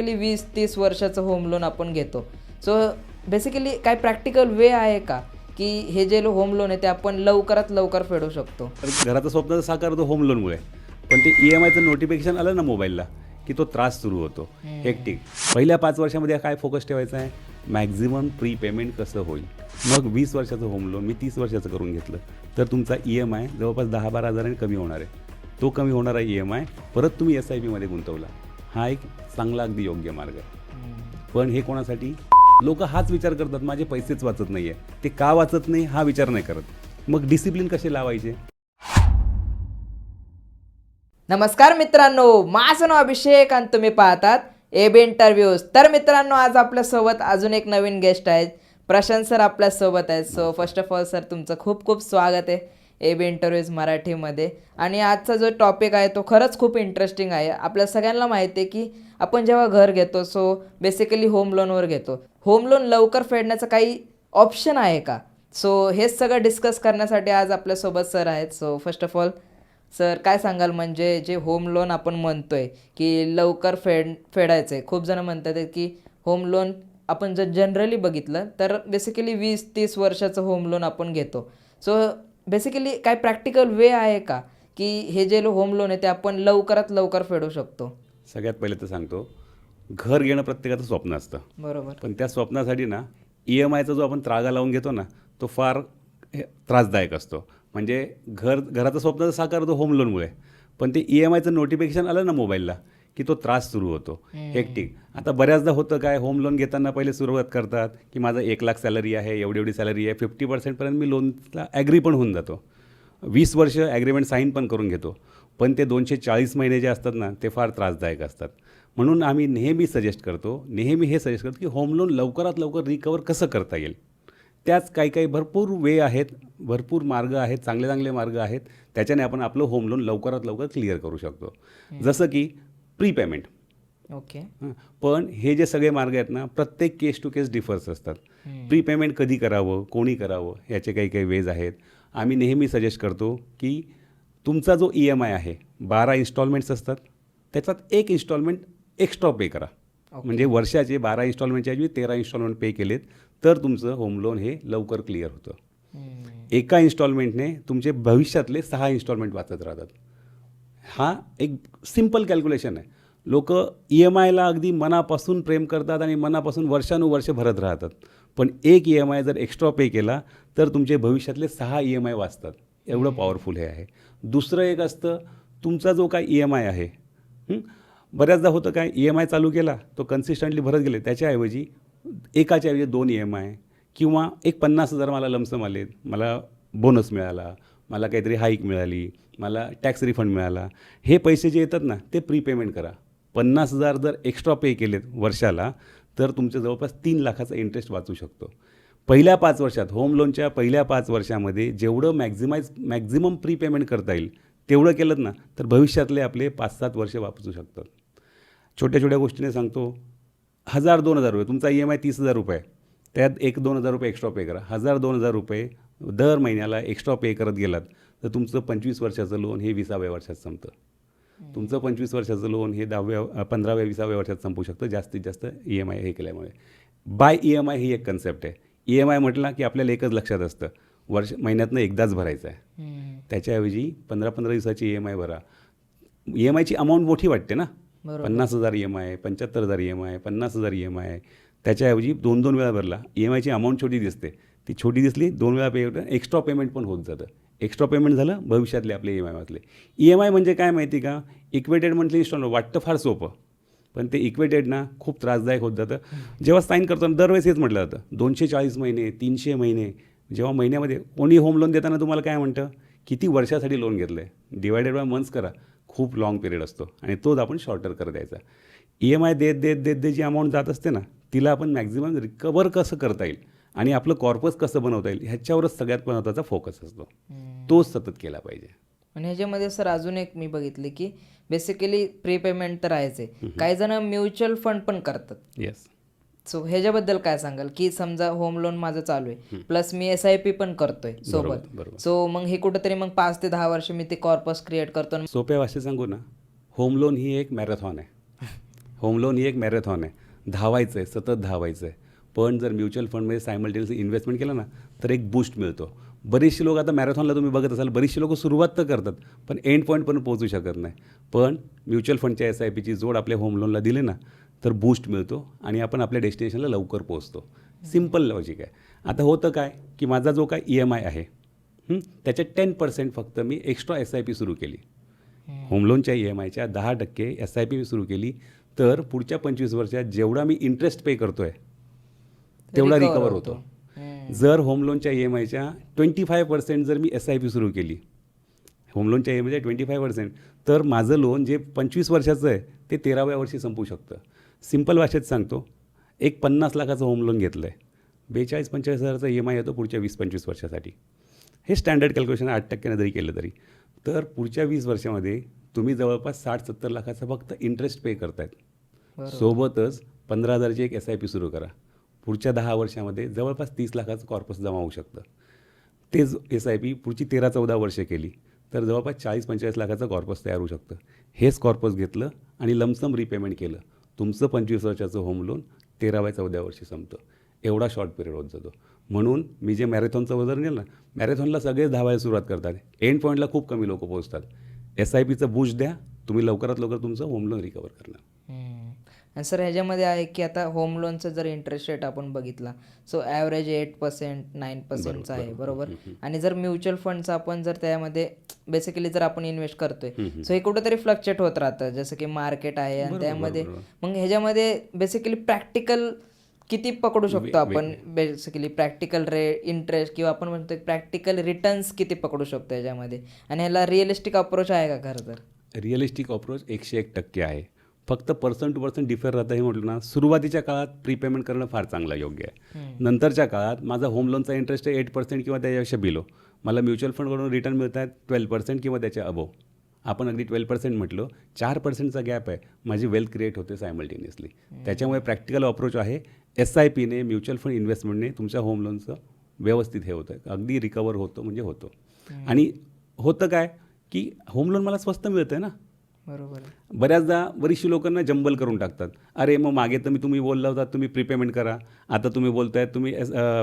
20-30 वर्षाचं home loan आपण घेतो. सो बेसिकली काय प्रॅक्टिकल वे आहे का की हे जे होम लोन आहे ते आपण लवकरात लवकर फेडू शकतो? तर घराचं स्वप्न साकार होतो होम लोनमुळे. पण ते EMIचं नोटिफिकेशन आलं ना मोबाईलला की तो त्रास सुरू होतो. हेक्टिक. पहिल्या 5 वर्षामध्ये काय फोकस ठेवायचा आहे? मॅक्झिमम प्री पेमेंट कसं होईल. मग 20 वर्षाचं होम लोन मी 30 वर्षाचं करून घेतलं तर तुमचा EMI जवळपास 10-12 हजारांनी कमी होणार आहे. तो कमी होणारा EMI परत तुम्ही SIPमध्ये गुंतवला. हा एक चांगला अगदी योग्य मार्ग आहे. पण हे कोणासाठी? लोक हाच विचार करतात माझे पैसेच वाचत नाही आहे. ते का वाचत नाही हा विचार नाही करत. मग डिसिप्लिन कसे लावायचे? नमस्कार मित्रांनो, माझं नाव अभिषेक आणि तुम्ही पाहतात AB इंटरव्ह्यूज. तर मित्रांनो, आज आपल्यासोबत अजून एक नवीन गेस्ट आहेत. प्रशांत सर आपल्यासोबत आहेत. So first of all sir तुमचं खूप खूप स्वागत आहे AB इंटरव्ह्यूज मराठीमध्ये. आणि आजचा जो टॉपिक आहे तो खरंच खूप इंटरेस्टिंग आहे. आपल्या सगळ्यांना माहिती आहे की आपण जेव्हा घर घेतो सो बेसिकली होम लोनवर घेतो. होम लोन लवकर फेडण्याचं काही ऑप्शन आहे का? सो हेच सगळं डिस्कस करण्यासाठी आज आपल्यासोबत सर आहेत. So first of all sir काय सांगाल, म्हणजे जे होम लोन आपण म्हणतोय की लवकर फेडायचं आहे, खूप जण म्हणतात की होम लोन आपण जर जनरली बघितलं तर बेसिकली 20-30 वर्षाचं होम लोन आपण घेतो. सो बेसिकली काय प्रॅक्टिकल वे आहे का की हे जे होम लोन आहे ते आपण लवकरात लवकर फेडू शकतो? सगळ्यात पहिले तर सांगतो, घर घेणं प्रत्येकाचं स्वप्न असतं. बरोबर. पण त्या स्वप्नासाठी ना EMIचा जो आपण त्रागा लावून घेतो ना तो फार त्रासदायक असतो. म्हणजे घराचं स्वप्न साकार होतो होम लोनमुळे. पण ते EMIचं नोटिफिकेशन आलं ना मोबाईलला की तो त्रास सुरू होतो. हेक्टिक. आता बऱ्याचदा होतं काय, होम लोन घेताना पहिले सुरुवात करतात की माझं 1 लाख सॅलरी आहे, एवढी सॅलरी आहे, 50% मी लोनला ॲग्री पण होऊन जातो. 20 वर्ष ॲग्रीमेंट साईन पण करून घेतो. पण ते 240 महिने जे असतात ना ते फार त्रासदायक असतात. म्हणून आम्ही नेहमी हे सजेस्ट करतो की होम लोन लवकरात लवकर रिकवर कसं करता येईल. त्याच काही भरपूर वे आहेत, भरपूर मार्ग आहेत, चांगले मार्ग आहेत. त्याच्याने आपण आपलं होम लोन लवकरात लवकर क्लिअर करू शकतो. जसं की प्री पेमेंट. ओके. पण हे जे सगळे मार्ग आहेत ना प्रत्येक केस टू केस डिफर्स असतात. प्री पेमेंट कधी करावं, कोणी करावं, याचे काही वेज आहेत. आम्ही नेहमी सजेस्ट करतो की तुमचा जो EMI आहे 12 इन्स्टॉलमेंट्स असतात, त्याच्यात एक इन्स्टॉलमेंट एक्स्ट्रा पे करा. म्हणजे वर्षाचे 12 इन्स्टॉलमेंटच्या ऐवजी 13 इन्स्टॉलमेंट पे केलेत तर तुमचं होम लोन हे लवकर क्लिअर होतं. एका इन्स्टॉलमेंटने तुमचे भविष्यातले 6 इन्स्टॉलमेंट वाचत राहतात. हा एक सिम्पल कॅल्क्युलेशन आहे. लोक EMIला अगदी मनापासून प्रेम करतात आणि मनापासून वर्षानुवर्ष भरत राहतात. पण एक EMI जर एक्स्ट्रा पे केला तर तुमचे भविष्यातले 6 EMI वाचतात. एवढं पॉवरफुल हे आहे. दुसरं एक असतं, तुमचा जो काय EMI आहे, बऱ्याचदा होतं काय, EMI चालू केला तो कन्सिस्टंटली भरत गेले, त्याच्याऐवजी एकाच्या ऐवजी 2 EMI किंवा एक 50,000 मला लमसम आले, मला बोनस मिळाला, मला काहीतरी हाईक मिळाली, मला टॅक्स रिफंड मिळाला, हे पैसे जे येतात ना ते प्री पेमेंट करा. 50,000 जर एक्स्ट्रा पे केलेत वर्षाला तर तुमचं जवळपास 3 लाखाचा इंटरेस्ट वाचू शकतो. पहिल्या 5 वर्षात, होम लोनच्या पहिल्या 5 वर्षामध्ये जेवढं मॅक्झिमम प्री पेमेंट करता येईल तेवढं केलं ना तर भविष्यातले आपले 5-7 वर्ष वापरू शकतात. छोट्या गोष्टीने सांगतो, 1,000-2,000 रुपये तुमचा EMI 30,000 रुपये, त्यात 1-2,000 रुपये एक्स्ट्रा पे करा. 1,000-2,000 रुपये दर महिन्याला एक्स्ट्रा पे करत गेलात तर तुमचं 25 वर्षाचं लोन हे 20व्या वर्षात संपतं. तुमचं 25 वर्षाचं लोन हे 15व्या-20व्या वर्षात संपू शकतं जास्तीत जास्त EMI हे केल्यामुळे. बाय EMI ही एक कन्सेप्ट आहे. EMI म्हटला की आपल्याला एकच लक्षात असतं, महिन्यातनं एकदाच भरायचं आहे. त्याच्याऐवजी 15-15 दिवसाची EMI भरा. EMIची अमाऊंट मोठी वाटते ना, 50,000 EMI, 75,000 EMI, 50,000 EMI. त्याच्याऐवजी 2-2 वेळा भरला, EMIची अमाऊंट छोटी दिसते. ती छोटी दिसली, 2 वेळा पे एक्स्ट्रा पेमेंट पण होत जातं. एक्स्ट्रा पेमेंट झालं, भविष्यातले आपले EMI वाचले. EMI म्हणजे काय माहिती का, इक्वेटेड मंथली इन्स्टॉलमेंट. वाटतं फार सोपं, पण ते इक्वेटेड ना खूप त्रासदायक होत जातं. जेव्हा साईन करतो दरवेळेस हेच म्हटलं जातं, 240 महिने, 300 महिने. जेव्हा महिन्यामध्ये कोणी होम लोन देताना तुम्हाला काय म्हणतं, किती वर्षासाठी लोन घेतलं आहे, डिवायडेड बाय मंथ्स करा. खूप लाँग पिरियड असतो आणि तोच आपण शॉर्टर करत द्यायचा. EMI देत जी अमाऊंट जात असते ना तिला आपण मॅक्झिमम रिकवर कसं करता येईल आणि आपलं कॉर्पस कसं बनवता येईल ह्याच्यावरच सगळ्यात महत्त्वाचा फोकस असतो. तोच सतत केला पाहिजे. आणि ह्याच्यामध्ये सर अजून एक मी बघितले की बेसिकली प्री पेमेंट तर आहेच आहे, काही जण म्युच्युअल फंड पण करतात. येस. सो ह्याच्याबद्दल काय सांगाल की समजा होम लोन माझं चालू आहे प्लस मी SIP पण करतोय सोबत, सो मग हे कुठेतरी मग 5 ते 10 वर्ष मी ते कॉर्पस क्रिएट करतो. सोप्या भाषेत सांगू ना, होम लोन ही एक मॅरेथॉन आहे. होम लोन ही एक मॅरेथॉन आहे, धावायचं आहे, सतत धावायचं आहे. पण जर म्युच्युअल फंडमध्ये सायमल्टेनियसली इन्व्हेस्टमेंट केलं ना तर एक बूस्ट मिळतो. बरेचसे लोक आता मॅरेथॉनला तुम्ही बघत असाल, बरेचसे लोक सुरुवात तर करतात पण एंड पॉईंटपर्यंत पोहोचू शकत नाही. पण म्युच्युअल फंडच्या SIPची जोड आपल्या होम लोनला दिली ना तर बूस्ट मिळतो आणि आपण आपल्या डेस्टिनेशनला लवकर पोहोचतो. सिम्पल लॉजिक आहे. आता होतं काय की माझा जो काय EMI आहे त्याच्या 10% फक्त मी एक्स्ट्रा SIP सुरू केली. होम लोनच्या EMIच्या 10% SIP सुरू केली तर पुढच्या 25 वर्षात जेवढा मी इंटरेस्ट पे करतो आहे तेवढा रिकवर होतो. जर होम लोनच्या EMIच्या 25% जर मी SIP सुरू केली, होम लोनच्या EMIच्या 25%, तर माझं लोन जे 25 वर्षाचं आहे ते 13व्या वर्षी संपू शकतं. सिम्पल भाषेत सांगतो, एक 50 लाखाचं होम लोन घेतलं आहे, 42-45 हजाराचा EMI येतो पुढच्या 20-25 वर्षासाठी. हे स्टँडर्ड कॅल्क्युलेशन 8% जरी केलं तरी, तर पुढच्या 20 वर्षामध्ये तुम्ही जवळपास 60-70 लाखाचा फक्त इंटरेस्ट पे करतायत. सोबतच 15,000ची एक SIP सुरू करा. पुढच्या 10 वर्षामध्ये जवळपास 30 लाखाचं कॉर्पस जमा होऊ शकतं. तेच SIP पुढची 13-14 वर्षे केली तर जवळपास 40-45 लाखाचं कॉर्पस तयार होऊ शकतं. हेच कॉर्पस घेतलं आणि लमसम रिपेमेंट केलं, तुमचं 25 वर्षाचं होम लोन 13व्या-14व्या वर्षी संपतं. एवढा शॉर्ट पिरियड होत जातो. म्हणून मी जे मॅरेथॉनचं उदाहरण दिलं ना, मॅरेथॉनला सगळेच धावायला सुरुवात करतात, एंड पॉईंटला खूप कमी लोक पोहोचतात. SIPचं बूस्ट द्या, तुम्ही लवकरात लवकर तुमचं होम लोन रिकवर करणार. आणि सर ह्याच्यामध्ये आहे की आता होम लोनचा जर इंटरेस्ट रेट आपण बघितला सो ॲव्हरेज 8%, 9%चा आहे, बरोबर. आणि जर म्युच्युअल फंडचा आपण जर त्यामध्ये बेसिकली जर आपण इन्व्हेस्ट करतोय सो हे कुठेतरी फ्लक्च्युएट होत राहतं, जसं की मार्केट आहे आणि त्यामध्ये मग ह्याच्यामध्ये बेसिकली प्रॅक्टिकल किती पकडू शकतो आपण, बेसिकली प्रॅक्टिकल इंटरेस्ट किंवा आपण म्हणतो प्रॅक्टिकल रिटर्न्स किती पकडू शकतो याच्यामध्ये, आणि ह्याला रिअलिस्टिक अप्रोच आहे का खरं तर? रिअलिस्टिक अप्रोच 101% आहे. फक्त पर्सन टू पर्सन डिफर राहतं. हे म्हटलं ना, सुरुवातीच्या काळात प्रीपेमेंट करणं फार चांगलं योग्य आहे. नंतरच्या काळात माझा होम लोनचा इंटरेस्ट आहे 8% किंवा त्याच्यापेक्षा बिलो, मला म्युच्युअल फंडकडून रिटर्न मिळत आहेत 12% किंवा त्याच्या अबोव. आपण अगदी 12% म्हटलं, 4%चा गॅप आहे, माझी वेल्थ क्रिएट होते सायमल्टेनियसली. त्याच्यामुळे प्रॅक्टिकल अप्रोच आहे, SIPने म्युच्युअल फंड इन्व्हेस्टमेंटने तुमच्या होम लोनचं व्यवस्थित हे होतं, अगदी रिकवर होतं म्हणजे होतो. आणि होतं काय की होम लोन मला स्वस्त मिळतं आहे ना. बरोबर. बऱ्याचदा बरीचशी लोकांना जंबल करून टाकतात. अरे मग मागे तर तुम्ही बोलला होता तुम्ही प्रीपेमेंट करा, आता तुम्ही बोलताय तुम्ही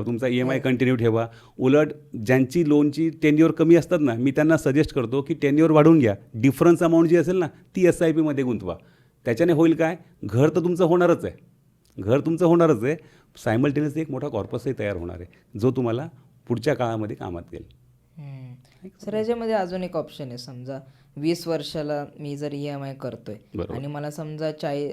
तुमचा EMI कंटिन्यू ठेवा. उलट ज्यांची लोनची टेन्युअर कमी असतात ना, मी त्यांना सजेस्ट करतो की टेन्युअर वाढवून घ्या. डिफरन्स अमाऊंट जी असेल ना ती SIPमध्ये गुंतवा. त्याच्याने होईल काय, घर तर तुमचं होणारच आहे, घर तुमचं होणारच आहे, सायमल्टेनियसली एक मोठा कॉर्पसही तयार होणार आहे जो तुम्हाला पुढच्या काळामध्ये कामात येईल. सर याच्यामध्ये अजून एक ऑप्शन आहे, समजा 20 वर्षाला मी जर EMI करतोय आणि मला समजा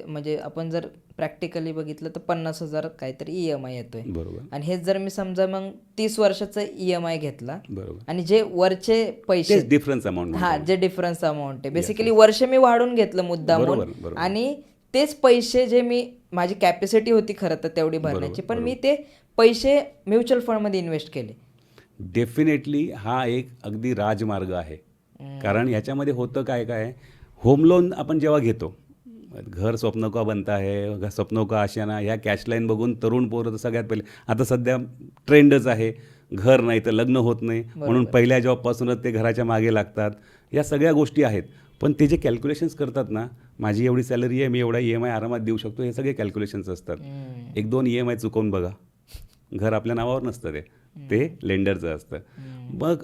म्हणजे आपण जर प्रॅक्टिकली बघितलं तर 50,000 काहीतरी EMI येतोय, बरोबर. आणि हेच जर मी समजा मग 30 वर्षाचा EMI घेतला, बरोबर. आणि जे वरचे पैसे डिफरन्स अमाऊंट, हा जे डिफरन्स अमाऊंट आहे बेसिकली वर्ष मी वाढून घेतलं मुद्दामून, आणि तेच पैसे जे मी माझी कॅपॅसिटी होती खरं तर तेवढी भरण्याची, पण मी ते पैसे म्युच्युअल फंडमध्ये इन्व्हेस्ट केले. डेफिनेटली हा एक अगदी राजमार्ग आहे. कारण ह्याच्यामध्ये होतं काय काय, होम लोन आपण जेव्हा घेतो, घर स्वप्न का बनता है, स्वप्नो का आशियाना, ह्या कॅशलाईन बघून तरुण पोरं तर सगळ्यात पहिले, आता सध्या ट्रेंडच आहे, घर नाही तर लग्न होत नाही, म्हणून पहिल्या जॉबपासूनच ते घराच्या मागे लागतात. या सगळ्या गोष्टी आहेत. पण ते जे कॅल्क्युलेशन्स करतात ना, माझी एवढी सॅलरी आहे, मी एवढा EMI आरामात देऊ शकतो, हे सगळे कॅल्क्युलेशन्स असतात. 1-2 EMI चुकवून बघा, घर आपल्या नावावर नसतं, ते लेंडरचं असतं. मग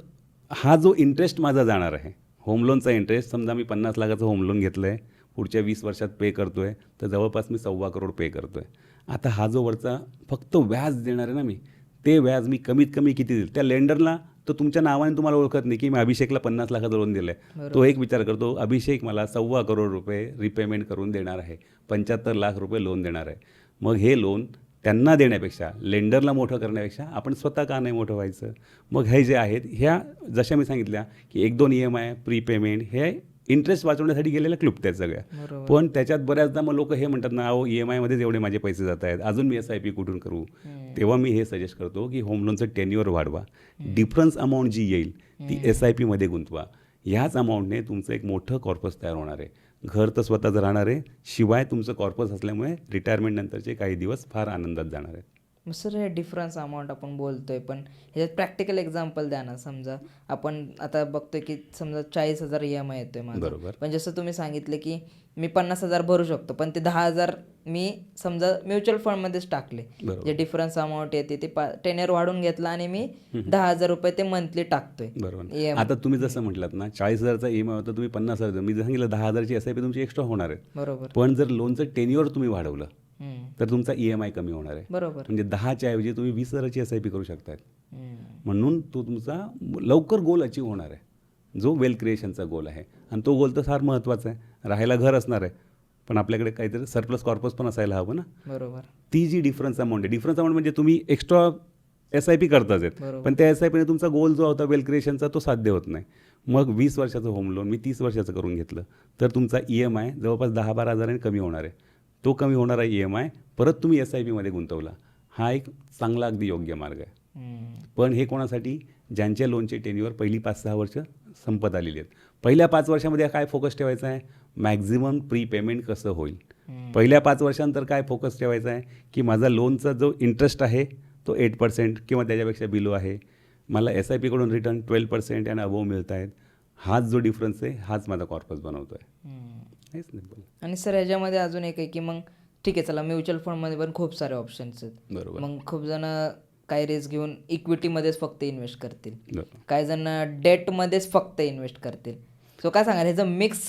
हा जो इंटरेस्ट माझा जाणार आहे, होम लोनचा इंटरेस्ट, समजा मी 50 लाखाचं होम लोन घेतलं आहे, पुढच्या 20 वर्षात पे करतो आहे, तर जवळपास मी 1.25 करोड पे करतो आहे. आता हा जो वरचा फक्त व्याज देणार आहे ना मी, ते व्याज मी कमीत कमी किती देईल त्या लेंडरला, तो तुमच्या नावाने तुम्हाला ओळखत नाही की मी अभिषेकला 50 लाखाचं लोन दिलं आहे. तो एक विचार करतो, अभिषेक मला 1.25 करोड रुपये रिपेमेंट करून देणार आहे, 75 लाख रुपये लोन देणार आहे. मग हे लोन त्यांना देण्यापेक्षा, लेंडरला मोठं करण्यापेक्षा आपण स्वतः का नाही मोठं व्हायचं. मग हे जे आहेत, ह्या जशा मी सांगितल्या की 1-2 EMI प्रीपेमेंट, हे इंटरेस्ट वाचवण्यासाठी गेलेल्या क्लुप्त आहेत सगळ्या. पण त्याच्यात बऱ्याचदा मग लोक हे म्हणतात ना, अहो EMIमध्येच एवढे माझे पैसे जात आहेत, अजून मी SIP कुठून करू. तेव्हा मी हे सजेस्ट करतो की होम लोनचं टेन्युअर वाढवा, डिफरन्स अमाऊंट जी येईल ती SIPमध्ये गुंतवा. ह्याच अमाऊंटने तुमचं एक मोठं कॉर्पस तयार होणार आहे, घर तर स्वतःच राहणार आहे, शिवाय तुमचं कॉर्पस असल्यामुळे रिटायरमेंट नंतरचे काही दिवस फार आनंदात जाणार आहेत. सर हे डिफरन्स अमाऊंट आपण बोलतोय, पण ह्याच्यात प्रॅक्टिकल एक्झाम्पल द्या ना. समजा आपण आता बघतोय की समजा 40,000 EMI येतोय माझा, बरोबर. पण जसं तुम्ही सांगितलं की मी 50,000 भरू शकतो, पण ते 10,000 मी समजा म्युच्युअल फंडमध्येच टाकले. बरोबर. जे डिफरन्स अमाऊंट येते ते टेन्युअर वाढून घेतला आणि मी 10,000 रुपये ते मंथली टाकतोय. बरोबर. आता तुम्ही जसं म्हटलात ना 40,000चा EMI होता, तुम्ही 50,000 मी जर सांगितलं 10,000ची SIP तुमची एक्स्ट्रा होणार आहे. बरोबर. पण जर लोनचं टेन्युअर तुम्ही वाढवलं हम्म. तर तुमचा EMI कमी होणार आहे. बरोबर. म्हणजे 10च्या ऐवजी तुम्ही 20,000ची SIP करू शकताय. हम्म. म्हणून तो तुमचा लवकर गोल अचीव होणार आहे, जो वेल्थ क्रिएशनचा गोल आहे. आणि तो गोल तर फार महत्त्वाचा आहे. राहायला घर असणार आहे, पण आपल्याकडे काहीतरी सरप्लस कॉर्पस पण असायला हवं ना. बरोबर. ती जी डिफरन्स अमाऊंट आहे, डिफरन्स अमाऊंट म्हणजे तुम्ही एक्स्ट्रा SIP करताच आहेत, बरोबर. पण त्या SIPने तुमचा गोल जो होता वेल्थ क्रिएशनचा तो साध्य होत नाही. मग 20 वर्षाचं होम लोन मी 30 वर्षाचं करून घेतलं तर तुमचा EMI जवळपास 10-12 हजारांनी कमी होणार आहे. तो कमी होणारा EMI परत तुम्ही SIPमध्ये गुंतवला, हा एक चांगला अगदी योग्य मार्ग आहे. हम्म. पण हे कोणासाठी? ज्यांच्या लोनचे टेन्युअर पहिली 5-6 वर्ष संपत आलेली आहेत. पहिल्या 5 वर्षामध्ये काय फोकस ठेवायचा आहे? मॅक्झिमम प्रीपेमेंट कसं होईल. पहिल्या 5 वर्षांतर काय फोकस ठेवायचा आहे की माझा लोनचा जो इंटरेस्ट आहे तो 8% किंवा त्याच्यापेक्षा बिलो आहे, मला SIP कडून रिटर्न 12% आणि अबोव मिळत आहेत. हाच जो डिफरन्स आहे हाच माझा कॉर्पस बनवतो आहे. हेच नाही. आणि सर ह्याच्यामध्ये अजून एक आहे की मग ठीक आहे चला म्युच्युअल फंडमध्ये पण खूप सारे ऑप्शन्स आहेत. बरोबर. मग खूप जण काही रिस्क घेऊन इक्विटीमध्येच फक्त इन्व्हेस्ट करतील, बरोबर. काही जण डेटमध्येच फक्त इन्व्हेस्ट करतील. सो काय सांगाल ह्याचं मिक्स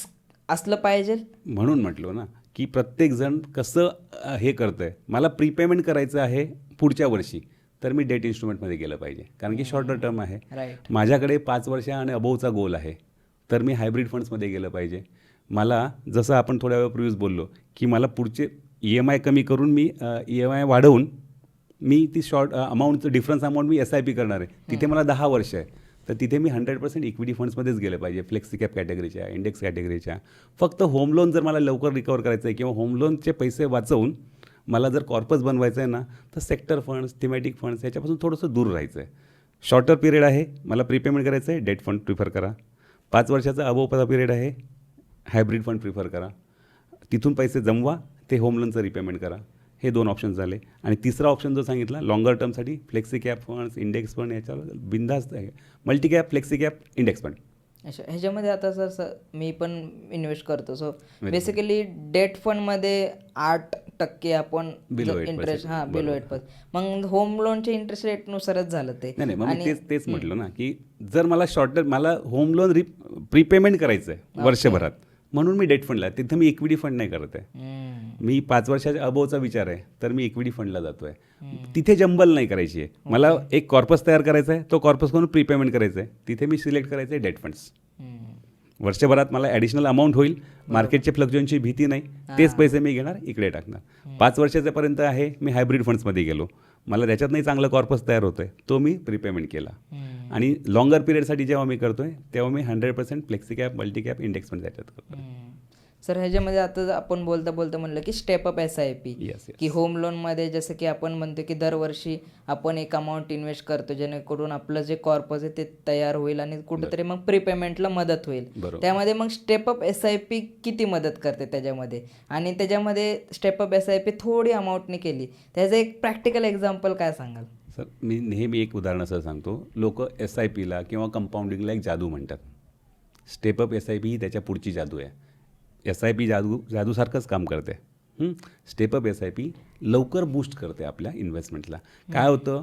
असलं पाहिजे? म्हणून म्हटलो ना की प्रत्येकजण कसं हे करतं आहे. मला प्रीपेमेंट करायचं आहे पुढच्या वर्षी, तर मी डेट इन्स्ट्रुमेंटमध्ये गेलं पाहिजे, कारण की शॉर्टर टर्म आहे. राईट. माझ्याकडे 5 वर्ष आणि अबोवचा गोल आहे, तर मी हायब्रिड फंड्समध्ये गेलं पाहिजे. मला जसं आपण थोड्या वेळापूर्वीच बोललो की मला पुढचे EMI कमी करून मी EMI वाढवून मी ती शॉर्ट अमाऊंटचं डिफरन्स अमाऊंट मी SIP करणार आहे. तिथे मला 10 वर्ष आहे, तर तिथे मी 100% इक्विटी फंड्समध्येच गेलं पाहिजे, फ्लेक्सी कॅप कॅटेगरीच्या, इंडेक्स कॅटेगरीच्या. फक्त होम लोन जर मला लवकर रिकवर करायचं आहे किंवा होम लोनचे पैसे वाचवून मला जर कॉर्पस बनवायचं आहे ना, तर सेक्टर फंड्स, थीमॅटिक फंड्स याच्यापासून थोडंसं दूर राहायचं आहे. शॉर्टर पिरियड आहे, मला प्रीपेमेंट करायचं आहे, डेट फंड प्रिफर करा. 5 वर्षाचा अबोवचा पिरियड आहे, हायब्रिड फंड प्रिफर करा. तिथून पैसे जमवा, ते होम लोनचं रिपेमेंट करा. हे 2 ऑप्शन झाले. आणि तिसरा ऑप्शन जो सांगितला लॉंगर टर्मसाठी flexi cap funds, index fund, याच्यावर बिंदास्त आहे. Multi cap, flexi cap, index fund. अच्छा, ह्याच्यामध्ये आता सर मी पण इन्व्हेस्ट करतो. सो बेसिकली डेट फंडमध्ये 8% आपण Below 8%. Interest below 8%. मग होम लोनच्या इंटरेस्ट रेटनुसारच झालं ते. नाही, मग मी तेच म्हटलं ना की जर मला मला होम लोन प्रीपेमेंट करायचं आहे वर्षभरात, म्हणून मी डेट फंडला, तिथं मी इक्विटी फंड नाही करत आहे. मी 5 वर्षाच्या अबोवचा विचार आहे, तर मी इक्विटी फंडला जातो आहे. तिथे जंबल नाही करायची आहे. मला एक कॉर्पस तयार करायचा आहे, तो कॉर्पस करून प्रीपेमेंट करायचं आहे. तिथे मी सिलेक्ट करायचं आहे डेट फंड्स. वर्षभरात मला ॲडिशनल अमाऊंट होईल, मार्केटच्या फ्लक्च्युएशनची भीती नाही, तेच पैसे मी घेणार, इकडे टाकणार. 5 वर्षाच्यापर्यंत आहे, मी हायब्रिड फंड्समध्ये गेलो, मला त्याच्यातनंही चांगला कॉर्पस तयार होतो आहे, तो मी प्रीपेमेंट केला. आणि लॉंगर पिरियडसाठी जेव्हा मी करतो आहे तेव्हा मी 100% flexi cap, multi cap, index fund त्याच्यात करतो. सर ह्याच्यामध्ये आता आपण बोलता म्हणलं की स्टेपअप SIP, की होम लोनमध्ये जसं की आपण म्हणतो की दरवर्षी आपण एक अमाऊंट इन्व्हेस्ट करतो, जेणेकरून आपलं जे कॉर्पस आहे ते तयार होईल आणि कुठेतरी मग प्रीपेमेंटला मदत होईल. त्यामध्ये मग स्टेपअप SIP किती मदत करते त्याच्यामध्ये, आणि त्याच्यामध्ये स्टेपअप SIP थोडी अमाऊंटने केली, त्याचं एक प्रॅक्टिकल एक्झाम्पल काय सांगाल? सर, मी नेहमी एक उदाहरण असं सांगतो. लोक SIPला किंवा कंपाऊंडिंगला एक जादू म्हणतात. स्टेपअप SIP ही त्याच्या पुढची जादू आहे. SIP जादूसारखंच काम करते. स्टेपअप SIP लवकर बूस्ट करते आपल्या इन्व्हेस्टमेंटला. काय होतं,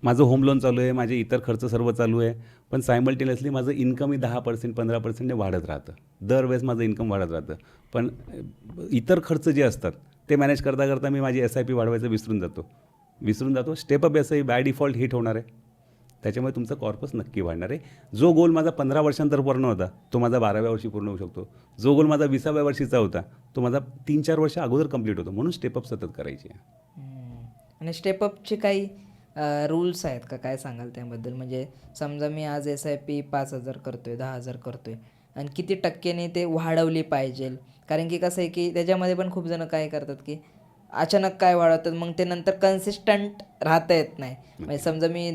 माझं होम लोन चालू आहे, माझे इतर खर्च सर्व चालू आहे, पण सायमल्टेनियसली माझं इन्कमही 10% 15% वाढत राहतं. दरवेळेस माझं इन्कम वाढत राहतं, पण इतर खर्च जे असतात ते मॅनेज करता करता मी माझी SIP वाढवायचं विसरून जातो. Step up SIP by default hit होणार आहे, त्याच्यामुळे तुमचा कॉर्पस नक्की वाढणार आहे. जो गोल माझा 15 वर्षांतर पूर्ण होता, तो माझा 12व्या वर्षी पूर्ण होऊ शकतो. जो गोल माझा 20व्या वर्षीचा होता, तो माझा 3-4 वर्ष अगोदर कंप्लीट होतो. म्हणून स्टेपअप सतत करायची आहे. आणि स्टेपअपचे काही रूल्स आहेत का, काय सांगाल त्याबद्दल? म्हणजे समजा मी आज SIP 5,000 करतोय, 10,000 करतोय, आणि किती टक्क्याने ते वाढवली पाहिजे? कारण की कसं आहे की त्याच्यामध्ये पण खूप जण काय करतात की अचानक काय वाढवतात, मग ते नंतर कन्सिस्टंट राहता येत नाही. म्हणजे समजा मी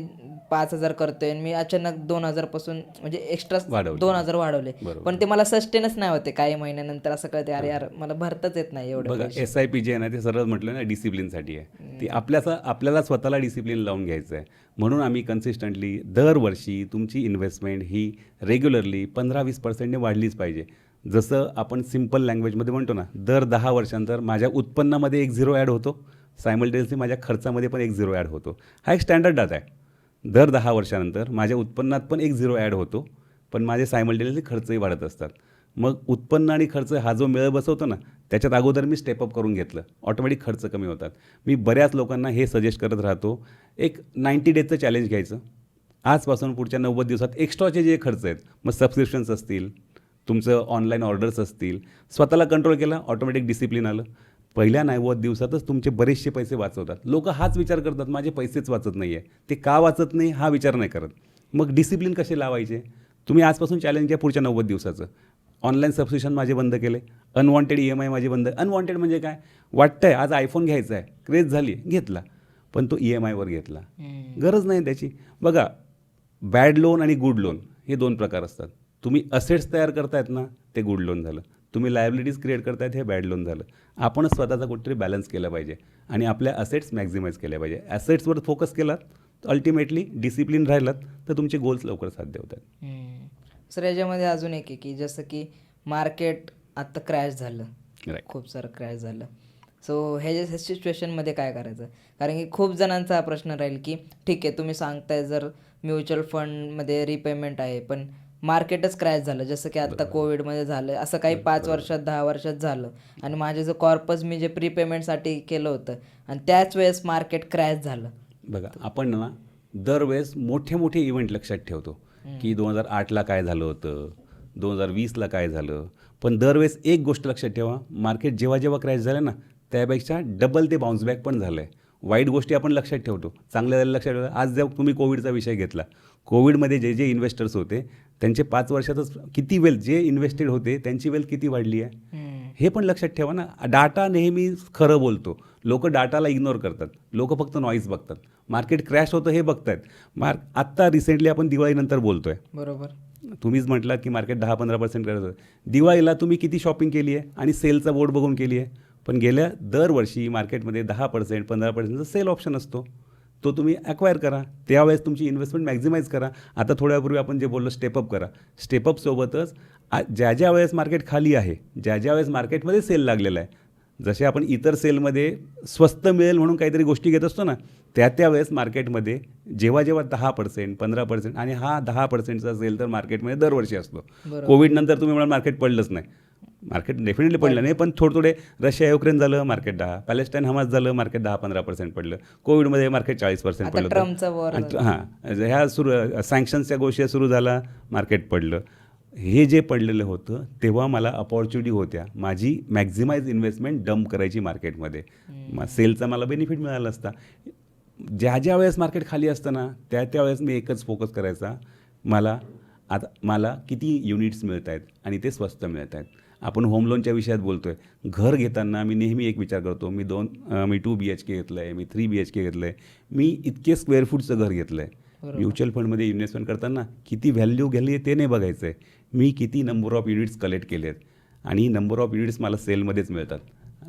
5,000 करतोय आणि मी अचानक 2,000 पासून म्हणजे एक्स्ट्रा 2,000 वाढवले, पण ते मला सस्टेनच नाही होते. काही महिन्यानंतर असं कळते, अरे यार मला भरताच येत नाही एवढं. बघा, SIP जे आहे ना, ते सरळ म्हटलं ना डिसिप्लिनसाठी आहे. ती आपल्याला स्वतःला डिसिप्लिन लावून घ्यायचं आहे. म्हणून आम्ही कन्सिस्टंटली दरवर्षी तुमची इन्व्हेस्टमेंट ही रेग्युलरली 15-20% वाढलीच पाहिजे. जसं आपण सिम्पल लँग्वेजमध्ये म्हणतो ना, दर 10 वर्षांतर माझ्या उत्पन्नामध्ये एक झिरो ॲड होतो, सायमल्टेनियसली माझ्या खर्चामध्ये पण एक झिरो ॲड होतो. हा एक स्टँडर्ड डाटा आहे. दर 10 वर्षानंतर माझ्या उत्पन्नात पण एक झिरो ॲड होतो, पण माझे सायमल्टेनियसली खर्चही वाढत असतात. मग उत्पन्न आणि खर्च हा जो मेळ बसवतो ना, त्याच्यात अगोदर मी स्टेपअप करून घेतलं, ऑटोमॅटिक खर्च कमी होतात. मी बऱ्याच लोकांना हे सजेस्ट करत राहतो, एक 90 डेजचं चॅलेंज घ्यायचं. आजपासून पुढच्या 90 दिवसात एक्स्ट्राचे जे खर्च आहेत, मग सबस्क्रिप्शन्स असतील, तुमचं ऑनलाईन ऑर्डर्स असतील, स्वतःला कंट्रोल केला, ऑटोमॅटिक डिसिप्लिन आलं. पहिल्या 90 दिवसातच तुमचे बरेचसे पैसे वाचवतात. लोक हाच विचार करतात, माझे पैसेच वाचत नाही आहे. ते का वाचत नाही हा विचार नाही करत. मग डिसिप्लिन कसे लावायचे? तुम्ही आजपासून चॅलेंज घ्या पुढच्या 90 दिवसाचं. ऑनलाईन सबस्क्रिप्शन माझे बंद केले, अनवॉन्टेड EMI माझे बंद. अनवॉन्टेड म्हणजे काय? वाटतंय आज आयफोन घ्यायचा आहे, क्रेज झाली, घेतला, पण तो EMIवर घेतला, गरज नाही त्याची. बघा, बॅड लोन आणि गुड लोन हे 2 प्रकार असतात. तुम्ही असेट्स तयार करतायत ना, ते गुड लोन झालं. तुम्ही लायबिलिटीज क्रिएट करतायत, हे बॅड लोन झालं. आपणच स्वतःचा कुठेतरी बॅलन्स केला पाहिजे आणि आपल्या असेट्स मॅक्झिमाइज केल्या पाहिजे. ॲसेट्सवर फोकस केलात तर अल्टिमेटली डिसिप्लिन राहिलात तर तुमचे गोल्स लवकर साध्य होतात. सर याच्यामध्ये अजून एक आहे की जसं की मार्केट आत्ता क्रॅश झालं, राईट. खूप सारं क्रॅश झालं. सो ह्याच्या सिच्युएशनमध्ये काय करायचं? कारण की खूप जणांचा हा प्रश्न राहील की ठीक आहे, तुम्ही सांगताय जर म्युच्युअल फंडमध्ये रिपेमेंट आहे, पण मार्केटच क्रॅश झालं, जसं की आत्ता कोविडमध्ये झालं, असं काही 5 वर्षात 10 वर्षात झालं, आणि माझे जो कॉर्पस मी जे प्रीपेमेंटसाठी केलं होतं आणि त्याच वेळेस मार्केट क्रॅश झालं. बघा, आपण ना दरवेळेस मोठे मोठे इव्हेंट लक्षात ठेवतो की 2008ला काय झालं होतं, 2020ला काय झालं, पण दरवेळेस एक गोष्ट लक्षात ठेवा, मार्केट जेव्हा जेव्हा क्रॅश झालं ना, त्यापेक्षा डबल ते बाउन्स बॅक पण झालं आहे. वाईट गोष्टी आपण लक्षात ठेवतो, चांगल्या झाल्या लक्षात ठेवतो. आज जेव्हा तुम्ही कोविडचा विषय घेतला, कोविडमध्ये जे जे इन्व्हेस्टर्स होते त्यांचे 5 वर्षातच किती वेल्थ, जे इन्व्हेस्टेड होते त्यांची वेल्थ किती वाढली आहे, हे पण लक्षात ठेवा ना. डाटा नेहमी खरं बोलतो. लोक डाटाला इग्नोर करतात, लोक फक्त नॉईज बघतात. मार्केट क्रॅश होतं हे बघतायत. आत्ता रिसेंटली आपण दिवाळीनंतर बोलतोय, बरोबर. तुम्हीच म्हटलात की मार्केट 10-15% क्रॅश होतं. दिवाळीला तुम्ही किती शॉपिंग केली आहे आणि सेलचा बोर्ड बघून केली आहे, पण गेल्या दरवर्षी मार्केटमध्ये 10% 15%चा सेल ऑप्शन असतो, तो तुम्ही ॲक्वायर करा. त्यावेळेस तुमची इन्व्हेस्टमेंट मॅक्झिमाइज करा. आता थोड्या वेळापूर्वी आपण जे बोललो स्टेपअप करा. स्टेपअपसोबतच ज्या ज्या वेळेस मार्केट खाली आहे, ज्या ज्या वेळेस मार्केटमध्ये सेल लागलेला आहे, जसे आपण इतर सेलमध्ये स्वस्त मिळेल म्हणून काहीतरी गोष्टी घेत असतो ना, त्यावेळेस मार्केटमध्ये जेव्हा जेव्हा 10% 15% आणि हा 10%चा सेल तर मार्केटमध्ये दरवर्षी असतो. कोविडनंतर तुम्ही म्हणाल मार्केट पडलंच नाही, मार्केट डेफिनेटली पडलं नाही, पण थोडे रशिया युक्रेन झालं, मार्केट 10, पॅलेस्टाईन हमास झालं, मार्केट 10-15% पडलं. कोविडमध्ये मार्केट 40% पडलं. ट्रम्पचा वॉर, ह्या सँक्शन्सच्या गोष्टी सुरू झाला, मार्केट पडलं. हे जे पडलेलं होतं तेव्हा मला अपॉर्च्युनिटी होत्या माझी मॅक्झिमाइज इन्व्हेस्टमेंट डंप करायची मार्केटमध्ये. सेलचा मला बेनिफिट मिळाला असता. ज्या ज्या वेळेस मार्केट खाली असतं ना, त्या वेळेस मी एकच फोकस करायचा, मला किती युनिट्स मिळत आहेत आणि ते स्वस्त मिळत आहेत. आपण होम लोनच्या विषयात बोलतो आहे. घर घेताना मी नेहमी एक विचार करतो, मी 2 BHK घेतलं आहे, मी 3 BHK घेतलं आहे, मी इतके स्क्वेअर फूटचं घर घेतलं आहे. म्युच्युअल फंडमध्ये इन्व्हेस्टमेंट करताना किती व्हॅल्यू घ्याली ते नाही बघायचं आहे, मी किती नंबर ऑफ युनिट्स कलेक्ट केले आहेत आणि नंबर ऑफ युनिट्स मला सेलमध्येच मिळतात,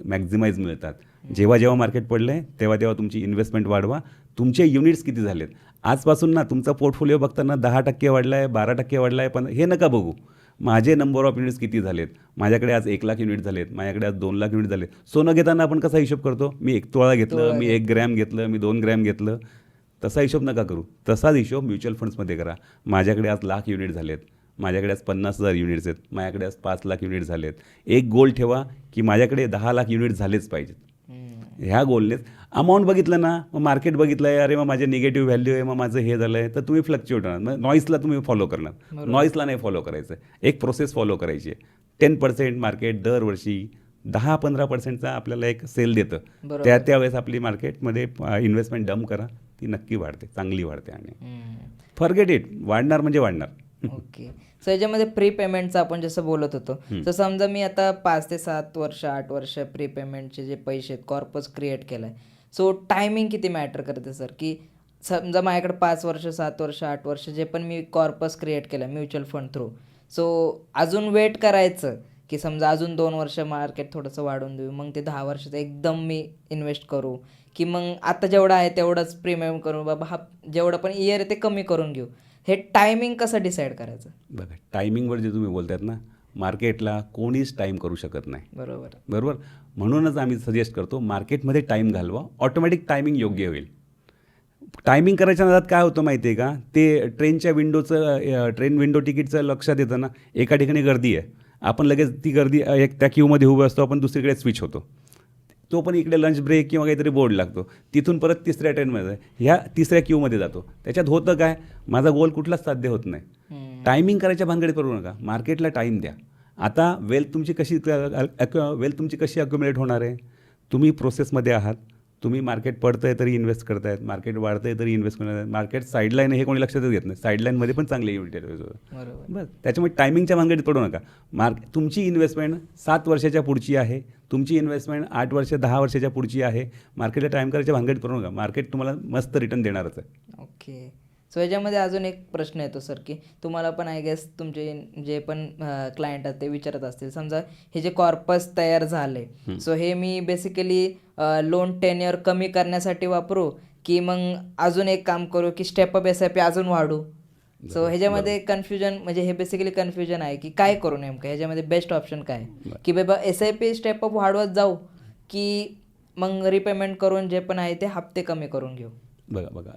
मॅक्झिमाइज मिळतात. जेव्हा जेव्हा मार्केट पडलं आहे तेव्हा तेव्हा तुमची इन्व्हेस्टमेंट वाढवा. तुमचे युनिट्स किती झालेत आजपासून ना, तुमचा पोर्टफोलिओ बघताना 10% वाढला आहे, 12% वाढला आहे, पण हे नका बघू माझे नंबर ऑफ युनिट्स किती झालेत. माझ्याकडे आज 1 लाख युनिट झालेत, माझ्याकडे आज 2 लाख युनिट झालेत. सोनं घेताना आपण कसा हिशोब करतो, मी 1 तोळा घेतलं, मी 1 ग्रॅम घेतलं, मी 2 ग्रॅम घेतलं, तसा हिशोब नका करू. तसाच हिशोब म्युच्युअल फंड्समध्ये करा. माझ्याकडे आज 1,00,000 युनिट झालेत, माझ्याकडे आज 50,000 युनिट्स आहेत, माझ्याकडे आज 5,00,000 युनिट झालेत. एक गोल ठेवा की माझ्याकडे 10,00,000 युनिट झालेच पाहिजेत. ह्या गोलनेच अमाऊंट बघितलं ना, मग मार्केट बघितलं आहे, अरे मग माझे निगेटिव्ह व्हॅल्यू आहे, मग माझं हे झालं आहे, तर तुम्ही फ्लक्च्युएट होणार. मग नॉईसला तुम्ही फॉलो करणार, नॉईसला नाही फॉलो करायचं आहे. एक प्रोसेस फॉलो करायची आहे. 10% मार्केट दरवर्षी 10-15%चा आपल्याला एक सेल देतं, त्यावेळेस आपली मार्केटमध्ये इन्व्हेस्टमेंट डंप करा, ती नक्की वाढते, चांगली वाढते. आणि फॉरगेट इट, वाढणार म्हणजे वाढणार. ओके. सो याच्यामध्ये प्रीपेमेंटचं आपण जसं बोलत होतो, तर समजा मी आता 5 ते 7 वर्ष 8 वर्ष प्रीपेमेंटचे जे पैसे आहेत, कॉर्पस क्रिएट केलं आहे, सो टायमिंग किती मॅटर करते सर? की समजा माझ्याकडे 5 वर्ष 7 वर्ष 8 वर्ष जे पण मी कॉर्पस क्रिएट केलं म्युच्युअल फंड थ्रू, सो अजून वेट करायचं की समजा अजून 2 वर्ष मार्केट थोडंसं वाढून देऊ, मग ते 10 वर्षाचं एकदम मी इन्व्हेस्ट करू, की मग आता जेवढं आहे तेवढंच प्रीमियम करू, बाबा हा जेवढं पण इयर आहे ते कमी करून घेऊ? हे टायमिंग कसं डिसाईड करायचं? बघा, टायमिंगवर जे तुम्ही बोलतायत ना, मार्केटला कोणीच टाईम करू शकत नाही. बरोबर. बरोबर. म्हणूनच आम्ही सजेस्ट करतो मार्केटमध्ये टाईम घालवा, ऑटोमॅटिक टायमिंग योग्य होईल. टायमिंग करायच्या नादात काय होतं माहिती आहे का, ते ट्रेन विंडो तिकीटचं लक्षात येतं ना, एका ठिकाणी गर्दी आहे, आपण लगेच ती गर्दी त्या क्यूमध्ये उभं असतो, आपण दुसरीकडे स्विच होतो. तो पण इकडे लंच ब्रेक किंवा काहीतरी बोर्ड लागतो, तिथून परत तिसऱ्या ट्रेनमध्ये ह्या तिसऱ्या क्यूमध्ये जातो. त्याच्यात होतं काय, माझा गोल कुठलाच साध्य होत नाही. टायमिंग करायच्या भानगडीत पडू नका, मार्केटला टाईम द्या. आता वेल्थ तुमची कशी अक्युमुलेट होणार आहे, तुम्ही प्रोसेसमध्ये आहात. तुम्ही मार्केट पडतंय तरी इन्व्हेस्ट करतायत, मार्केट वाढतंय तरी इन्व्हेस्ट करतायत, मार्केट साईडलाईन हे कोणी लक्षातच घेत नाही. साईडलाईनमध्ये पण चांगले युनिट बरोबर. बस त्याच्यामुळे टायमिंगच्या भानगडीत पडू नका. तुमची इन्व्हेस्टमेंट 7 वर्षाच्या पुढची आहे, तुमची इन्व्हेस्टमेंट 8 वर्ष 10 वर्षाच्या पुढची आहे. मार्केटला टाईम करायच्या भानगडीत पडू नका, मार्केट तुम्हाला मस्त रिटर्न देणारच आहे. ओके. सो याच्यामध्ये अजून एक प्रश्न येतो सर, की तुम्हाला पण आय गेस तुमचे जे पण क्लायंट आहेत ते विचारत असतील, समजा हे जे कॉर्पस तयार झाले, सो हे मी बेसिकली लोन टेन्युअर कमी करण्यासाठी वापरू, की मग अजून एक काम करू की स्टेप अप SIP अजून वाढू? सो ह्याच्यामध्ये कन्फ्युजन, म्हणजे हे बेसिकली कन्फ्युजन आहे की काय करू नेमकं, ह्याच्यामध्ये बेस्ट ऑप्शन काय आहे, की बाबा SIP स्टेप अप वाढवत जाऊ, की मग रिपेमेंट करून जे पण आहे ते हप्ते कमी करून घेऊ? बघा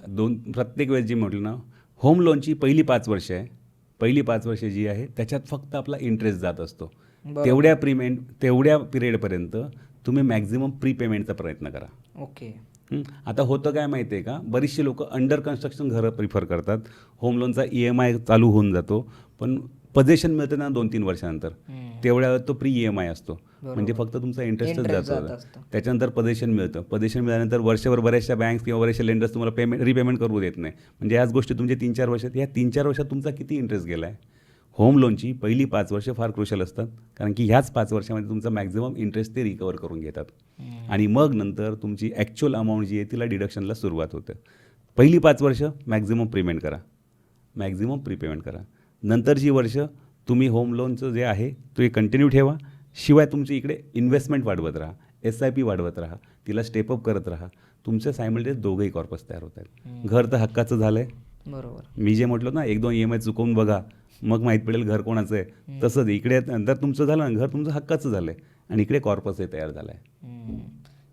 प्रत्येक वेळेस जी म्हटलं ना, होम लोनची पहिली 5 वर्ष आहे, पहिली 5 वर्ष जी आहे त्याच्यात फक्त आपला इंटरेस्ट जात असतो. तेवढ्या पिरियडपर्यंत तुम्ही मॅक्झिमम प्रीपेमेंटचा प्रयत्न करा. ओके. आता होतं काय माहिती आहे का, बरीचशी लोक अंडर कन्स्ट्रक्शन घरं प्रिफर करतात. होम लोनचा EMI चालू होऊन जातो, पण पोझेशन मिळतं ना 2-3 वर्षानंतर, तेवढ्या तो प्री EMI असतो, म्हणजे फक्त तुमचा इंटरेस्टच जातो. त्याच्यानंतर पोझेशन मिळतं. पोझेशन मिळाल्यानंतर वर्षभर बऱ्याचशा बँक्स किंवा बऱ्याचशा लेंडर्स तुम्हाला रिपेमेंट करू देत नाही. म्हणजे याच गोष्टी तुमचे 3-4 वर्षात, या 3-4 वर्षात तुमचा किती इंटरेस्ट गेला आहे. होम लोनची पहिली 5 वर्ष फार क्रुशल असतात, कारण की ह्याच 5 वर्षामध्ये तुमचा मॅक्झिमम इंटरेस्ट ते रिकवर करून घेतात, आणि मग नंतर तुमची ॲक्च्युअल अमाऊंट जी आहे तिला डिडक्शनला सुरुवात होते. पहिली 5 वर्ष मॅक्झिमम प्रीपेमेंट करा. नंतरची वर्ष तुम्ही होम लोनचं जे आहे ते कंटिन्यू ठेवा. शिवाय तुमची इकडे इन्व्हेस्टमेंट वाढवत राहा, SIP वाढवत राहा, तिला स्टेपअप करत राहा. तुमच्या सायमल्टेनियस दोघंही कॉर्पस तयार होत आहेत. घर तर हक्काचं झालं आहे. बरोबर. मी जे म्हटलं ना, 1-2 EMI चुकवून बघा, मग माहीत पडेल घर कोणाचं आहे. तसंच इकडे नंतर तुमचं झालं ना, घर तुमचं हक्काचं झालं आहे, आणि इकडे कॉर्पसही तयार झालं आहे.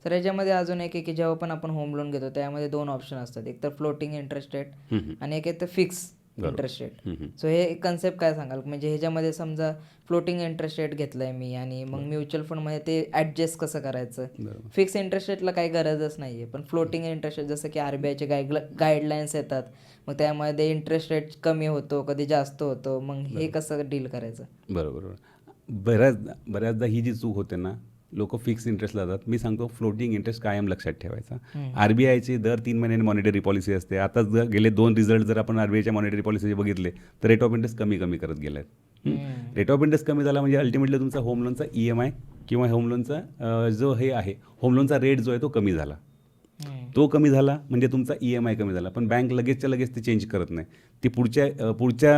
सर याच्यामध्ये अजून एक आहे की जेव्हा पण आपण होम लोन घेतो त्यामध्ये 2 ऑप्शन असतात, एक तर फ्लोटिंग इंटरेस्ट रेट आणि एक आहे तर फिक्स इंटरेस्ट रेट. सो हे कन्सेप्ट काय सांगाल, म्हणजे ह्याच्यामध्ये समजा फ्लोटिंग इंटरेस्ट रेट घेतलाय मी, आणि मग म्युच्युअल फंडमध्ये ते ॲडजस्ट कसं करायचं? फिक्स इंटरेस्ट रेटला काही गरजच नाही आहे, पण फ्लोटिंग इंटरेस्ट रेट जसं की RBIचे गाईडलाईन्स येतात, मग त्यामध्ये इंटरेस्ट रेट कमी होतो, कधी जास्त होतो, मग हे कसं डील करायचं? बरोबर. बऱ्याचदा ही जी चूक होते ना, लोक फिक्स इंटरेस्ट लावतात. मी सांगतो फ्लोटिंग इंटरेस्ट कायम लक्षात ठेवायचा. RBIची दर 3 महिन्यांनी मॉनिटरी पॉलिसी असते. आता गेले 2 रिझल्ट जर आपण RBIच्या मॉनिटरी पॉलिसीचे बघितले तर रेट ऑफ इंटरेस्ट कमी करत गेले आहेत. रेट ऑफ इंटरेस्ट कमी झाला म्हणजे अल्टिमेटली तुमचा होम लोनचा EMI किंवा होम लोनचा जो हे आहे, होम लोनचा रेट जो आहे तो कमी झाला. तो कमी झाला म्हणजे तुमचा EMI कमी झाला, पण बँक लगेचच्या लगेच ते चेंज करत नाही. ती पुढच्या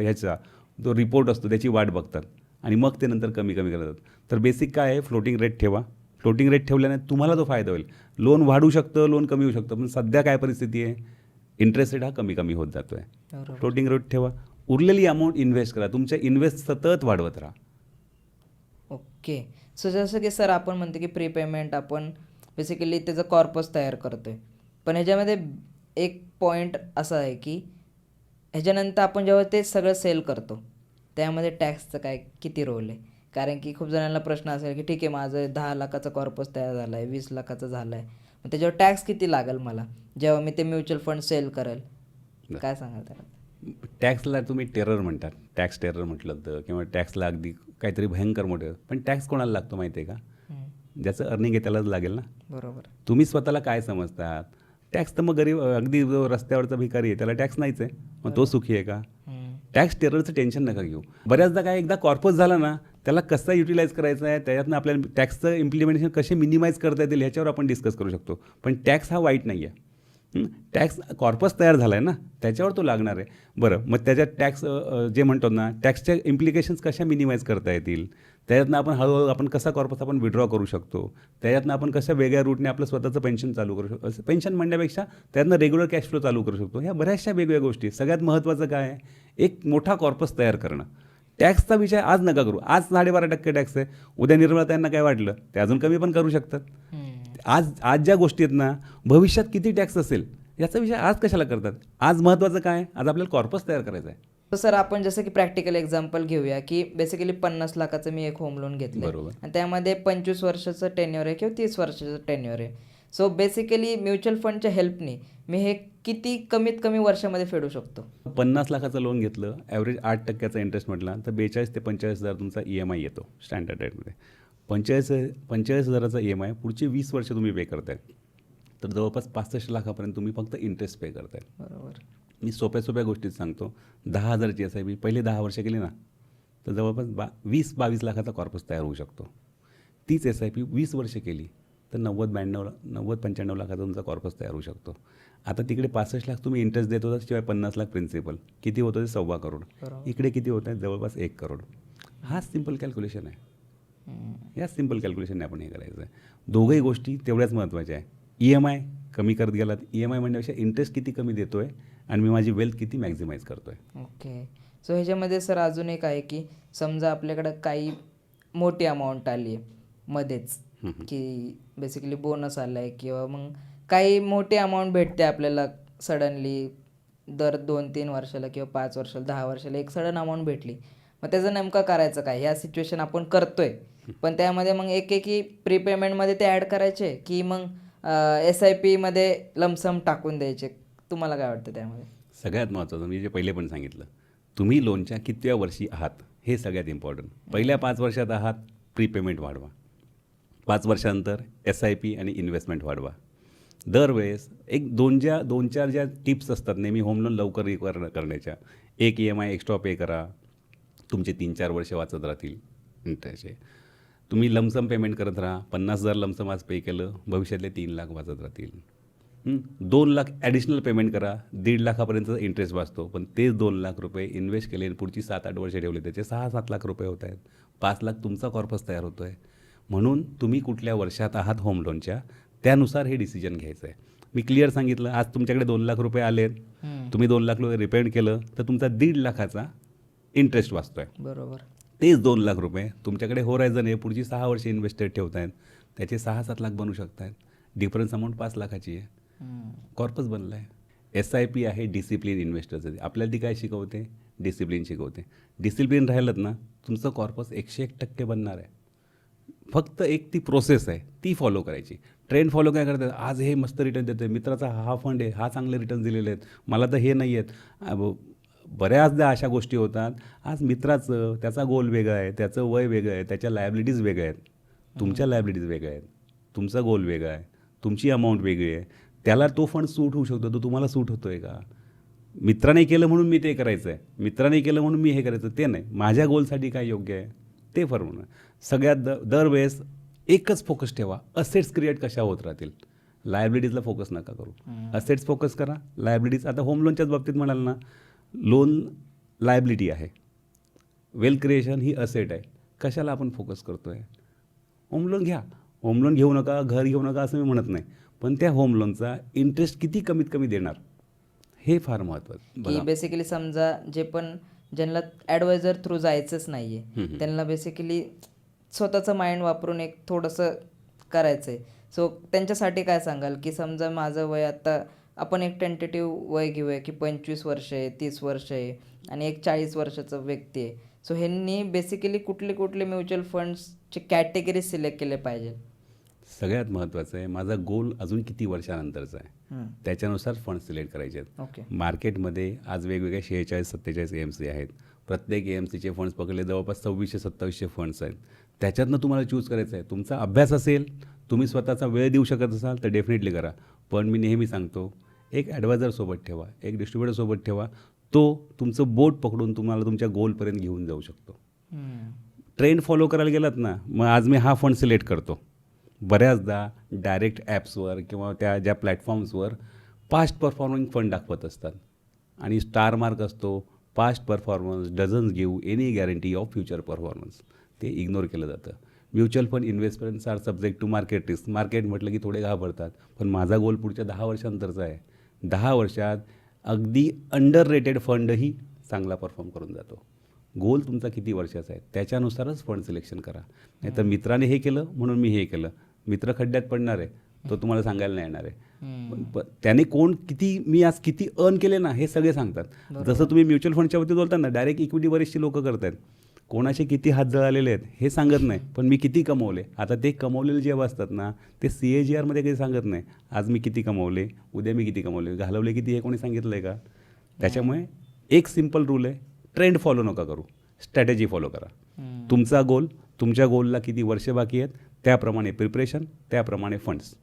ह्याचा जो रिपोर्ट असतो त्याची वाट बघतात, आणि मग ते नंतर कमी करतात. तर बेसिक काय आहे, फ्लोटिंग रेट ठेवा. फ्लोटिंग रेट ठेवल्याने तुम्हाला तो फायदा होईल. लोन वाढू शकतं, लोन कमी होऊ शकतं, पण सध्या काय परिस्थिती आहे, इंटरेस्ट रेट हा कमी होत जातो आहे. फ्लोटिंग रेट ठेवा, उरलेली अमाऊंट इन्व्हेस्ट करा, तुमच्या इन्व्हेस्ट सतत वाढवत राहा. ओके. सो जसं की सर आपण म्हणतो की प्रीपेमेंट आपण बेसिकली त्याचं कॉर्पस तयार करतो आहे, पण ह्याच्यामध्ये एक पॉईंट असा आहे की ह्याच्यानंतर आपण जेव्हा ते सगळं सेल करतो त्यामध्ये टॅक्सचं काय किती रोल आहे? कारण की खूप जणांना प्रश्न असेल की ठीक आहे, माझं 10 लाखाचा कॉर्पस तयार झाला आहे, 20 लाखाचा झाला आहे, मग त्याच्यावर टॅक्स किती लागेल मला जेव्हा मी ते म्युच्युअल फंड सेल करेल? काय सांगाल त्याला? टॅक्सला तुम्ही टेरर म्हणतात, टॅक्स टेरर म्हटलं तर, किंवा टॅक्सला अगदी काहीतरी भयंकर मोठं, पण टॅक्स कोणाला लागतो माहिती आहे का? ज्याचं अर्निंग आहे त्यालाच लागेल ना. बरोबर. तुम्ही स्वतःला काय समजतात? टॅक्स तर मग गरीब अगदी जो रस्त्यावरचा भिकारी आहे त्याला टॅक्स नाहीच आहे, मग तो सुखी आहे का? टॅक्स टेररचं टेन्शन नका घेऊ. बऱ्याचदा काय, एकदा कॉर्पस झाला ना, त्याला कसं युटिलाइज करायचं आहे, त्याच्यातनं आपल्याला टॅक्सचं इम्प्लिमेंटेशन कसे मिनिमाइज करता येतील ह्याच्यावर आपण डिस्कस करू शकतो. पण टॅक्स हा वाईट नाही आहे. टॅक्स कॉर्पस तयार झाला आहे ना, त्याच्यावर तो लागणार आहे. बरं, मग त्याच्यात टॅक्स जे म्हणतो ना, टॅक्सच्या इम्प्लिकेशन्स कशा मिनिमाइज करता येतील, त्याच्यातनं आपण हळूहळू आपण कसा कॉर्पस आपण विड्रॉ करू शकतो, त्याच्यातनं आपण कशा वेगळ्या रूटने आपलं स्वतःचं पेन्शन चालू करू शकतो, पेन्शन म्हणण्यापेक्षा त्यातनं रेग्युलर कॅश फ्लो चालू करू शकतो. ह्या बऱ्याचशा वेगवेगळ्या गोष्टी. सगळ्यात महत्त्वाचं काय आहे, एक मोठा कॉर्पस तयार करणं. टॅक्सचा विषय आज नका करू. आज 12.5% टॅक्स आहे, उद्या निर्मला त्यांना काय वाटलं ते अजून कमी पण करू शकतात. आज ज्या गोष्टी आहेत ना, भविष्यात किती टॅक्स असेल याचा विषय आज कशाला करतात. आज महत्त्वाचं काय, आज आपल्याला कॉर्पस तयार करायचं आहे. तर सर आपण जसं की प्रॅक्टिकल एक्झाम्पल घेऊया की बेसिकली 50 लाखाचं मी एक होम लोन घेतलं बरोबर. आणि त्यामध्ये 25 वर्षाचं टेन्युअर आहे किंवा 30 वर्षाचं टेन्युअर आहे. सो बेसिकली म्युच्युअल फंडच्या हेल्पने मी हे किती कमीत कमी वर्षामध्ये फेडू शकतो? 50 लाखाचं लोन घेतलं, ॲव्हरेज 8% इंटरेस्ट म्हटला तर 42 ते 45,000 तुमचा EMI येतो स्टँडर्ड रेटमध्ये. 45,000चा EMI पुढचे 20 वर्ष तुम्ही पे करताय, तर जवळपास 65 लाखापर्यंत तुम्ही फक्त इंटरेस्ट पे करताय. बरोबर. मी सोप्या गोष्टीत सांगतो. 10,000ची SIP पहिले 10 वर्ष केली ना, तर जवळपास 20-22 लाखाचा कॉर्पस तयार होऊ शकतो. तीच SIP 20 वर्ष केली तर 90-95 लाखाचा तुमचा कॉर्पस तयार होऊ शकतो. आता तिकडे 65 लाख तुम्ही इंटरेस्ट देत होता, शिवाय 50 लाख प्रिन्सिपल, किती होतं ते 1.25 करोड. इकडे किती होत आहे, जवळपास 1 करोड. हा सिम्पल कॅल्क्युलेशन आहे. या सिम्पल कॅल्क्युलेशनने आपण हे करायचं आहे. दोघंही गोष्टी तेवढ्याच महत्त्वाच्या आहे. EMI कमी करत गेलात, EMI म्हणण्यापेक्षा इंटरेस्ट किती कमी देतो आहे आणि मी माझी वेल्थ किती मॅक्झिमाइज करतो आहे. ओके. सो ह्याच्यामध्ये सर अजून एक आहे की समजा आपल्याकडं काही मोठी अमाऊंट आली आहे मध्येच, की बेसिकली बोनस आला आहे किंवा मग काही मोठी अमाऊंट भेटते आपल्याला सडनली दर 2-3 वर्षाला किंवा 5 वर्षाला 10 वर्षाला एक सडन अमाऊंट भेटली. मग त्याचं नेमकं करायचं काय? ह्या सिच्युएशन आपण करतोय पण त्यामध्ये मग एक प्रीपेमेंटमध्ये ते ॲड करायचे की मग SIP मध्ये लमसम टाकून द्यायचे? तुम्हाला काय वाटतं त्यामध्ये? सगळ्यात महत्त्वाचं मी जे पहिले पण सांगितलं, तुम्ही लोनच्या कितव्या वर्षी आहात हे सगळ्यात इम्पॉर्टंट. पहिल्या 5 वर्षात आहात, प्रीपेमेंट वाढवा. 5 वर्षानंतर SIP आणि इन्व्हेस्टमेंट वाढवा. दरवेळेस एक 2-4 ज्या टिप्स असतात नेहमी होम लोन लवकर रिकवर करण्याच्या, एक EMI एक्स्ट्रा पे करा, तुमचे 3-4 वर्ष वाचत राहतील इंटरेस्टचे. तुम्ही लमसम पेमेंट करत राहा. 50,000 लमसम आज पे केलं, भविष्यातले 3 लाख वाचत राहतील. 2 लाख ॲडिशनल पेमेंट करा, 1.5 लाखापर्यंत इंटरेस्ट वाचतो. पण तेच 2 लाख रुपये इन्व्हेस्ट केले आणि पुढची 7-8 वर्ष ठेवले, त्याचे 6-7 लाख रुपये होत आहेत. 5 लाख तुमचा कॉर्पस तयार होतो आहे. म्हणून तुम्ही कुठल्या वर्षात आहात होम लोनच्या, त्यानुसार हे डिसिजन घ्यायचं आहे. मी क्लिअर सांगितलं, आज तुमच्याकडे 2 लाख रुपये आले, तुम्ही 2 लाख रुपये रिपेमेंट केलं तर तुमचा 1.5 लाखाचा इंटरेस्ट वाचतो आहे. बरोबर. तेच 2 लाख रुपये तुमच्याकडे होरायझन आहे, पुढची 6 वर्ष इन्व्हेस्टेड ठेवत आहेत, त्याचे 6-7 लाख बनू शकत आहेत. डिफरन्स अमाऊंट 5 लाखाची आहे. कॉर्पस बनला आहे. SIP आहे डिसिप्लिन इन्व्हेस्टर्ससाठी. आपल्याला ती काय शिकवते? डिसिप्लिन शिकवते. डिसिप्लिन राहिलं ना, तुमचं कॉर्पस 101% बनणार आहे. फक्त एक ती प्रोसेस आहे, ती फॉलो करायची. ट्रेंड फॉलो काय करतात, आज हे मस्त रिटर्न देतो आहे, मित्राचा हा फंड आहे, हा चांगले रिटर्न दिलेले आहेत, मला तर हे नाही आहेत. बऱ्याचदा अशा गोष्टी होतात. आज मित्राचं, त्याचा गोल वेगळा आहे, त्याचं वय वेगळं आहे, त्याच्या लायबिलिटीज वेगळ्या आहेत, तुमच्या लायबिलिटीज वेगळ्या आहेत, तुमचा गोल वेगळा आहे, तुमची अमाऊंट वेगळी आहे. त्याला तो फंड सूट होऊ शकतो, तो तुम्हाला सूट होतो आहे का? मित्राने केलं म्हणून मी ते करायचं आहे, मित्राने केलं म्हणून मी हे करायचं, ते नाही. माझ्या गोलसाठी काय योग्य आहे ते ठरवणं. सगळ्यात दरवेळेस एकच फोकस ठेवा, असेट्स क्रिएट कशा होत राहतील. लायबिलिटीजला फोकस नका करू, असेट्स फोकस करा. लायबिलिटीज आता होम लोनच्याच बाबतीत म्हणाल ना, लोन लायबिलिटी आहे, वेल्थ क्रिएशन ही असेट आहे. कशाला आपण फोकस करतो आहे? होम लोन घ्या, होम लोन घेऊ नका, घर घेऊ नका असं मी म्हणत नाही, पण त्या होम लोनचा इंटरेस्ट किती कमीत कमी देणार हे फार महत्त्वाचं. की बेसिकली समजा जे पण ज्यांना ॲडवायझर थ्रू जायचंच नाही आहे, त्यांना बेसिकली स्वतःचं माइंड वापरून एक थोडंसं करायचं आहे. सो त्यांच्यासाठी काय सांगाल? की समजा माझं वय आता, आपण एक टेंटेटिव्ह वय घेऊया की 25 वर्ष आहे, 30 वर्ष आहे आणि एक 40 वर्षाचा व्यक्ती आहे. सो ह्यांनी बेसिकली कुठले म्युच्युअल फंड्सचे कॅटेगरी सिलेक्ट केले पाहिजे? सगळ्यात महत्त्वाचं आहे, माझा गोल अजून किती वर्षानंतरचा आहे, त्याच्यानुसार फंड सिलेक्ट करायचे आहेत. ओके. मार्केटमध्ये आज वेगवेगळ्या 46-47 AMC आहेत. प्रत्येक AMCचे फंड्स पकडले जवळपास 2600-2700 फंड्स आहेत. त्याच्यातनं तुम्हाला चूज करायचं आहे. तुमचा अभ्यास असेल, तुम्ही स्वतःचा वेळ देऊ शकत असाल तर डेफिनेटली करा. पण मी नेहमी सांगतो, एक ॲडवायझर सोबत ठेवा, एक डिस्ट्रीब्युटर सोबत ठेवा, तो तुमचं बोट पकडून तुम्हाला तुमच्या गोलपर्यंत घेऊन जाऊ शकतो. ट्रेंड फॉलो करायला गेलात ना, मग आज मी हा फंड सिलेक्ट करतो. बऱ्याचदा डायरेक्ट ॲप्सवर किंवा त्या ज्या प्लॅटफॉर्म्सवर पास्ट परफॉर्मिंग फंड दाखवत असतात आणि स्टार मार्क असतो, past performance doesn't give any guarantee of future performance. ते इग्नोर केलं जातं. Mutual fund investments are subject to market risk. Market म्हटलं की थोडे घाबरतात, पण माझा गोल पुढच्या 10 वर्षांतरचा आहे. 10 वर्षात अगदी अंडर रेटेड फंडही चांगला परफॉर्म करून जातो. गोल तुमचा किती वर्षाचा आहे त्याच्यानुसारच फंड सिलेक्शन करा. नाही तर मित्राने हे केलं म्हणून मी हे केलं, मित्र खड्ड्यात पडणार आहे, तो तुम्हाला सांगायला नाही येणार आहे. त्याने कोण किती, मी आज किती अर्न केले ना हे सगळे सांगतात. जसं तुम्ही म्युच्युअल फंडच्या बाबतीत बोलता ना, डायरेक्ट इक्विटी बरीचशी लोक करत आहेत, कोणाचे किती हात जळालेले आहेत हे सांगत नाही, पण मी किती कमवले. आता ते कमवलेले जेव्हा असतात ना ते CAGR मध्ये काही सांगत नाही, आज मी किती कमवले, उद्या मी किती कमवले, घालवले किती हे कोणी सांगितलं आहे का. त्याच्यामुळे एक सिम्पल रूल आहे, ट्रेंड फॉलो नका करू, स्ट्रॅटेजी फॉलो करा. तुमचा गोल, तुमच्या गोलला किती वर्ष बाकी आहेत त्याप्रमाणे प्रिपरेशन, त्याप्रमाणे फंड्स.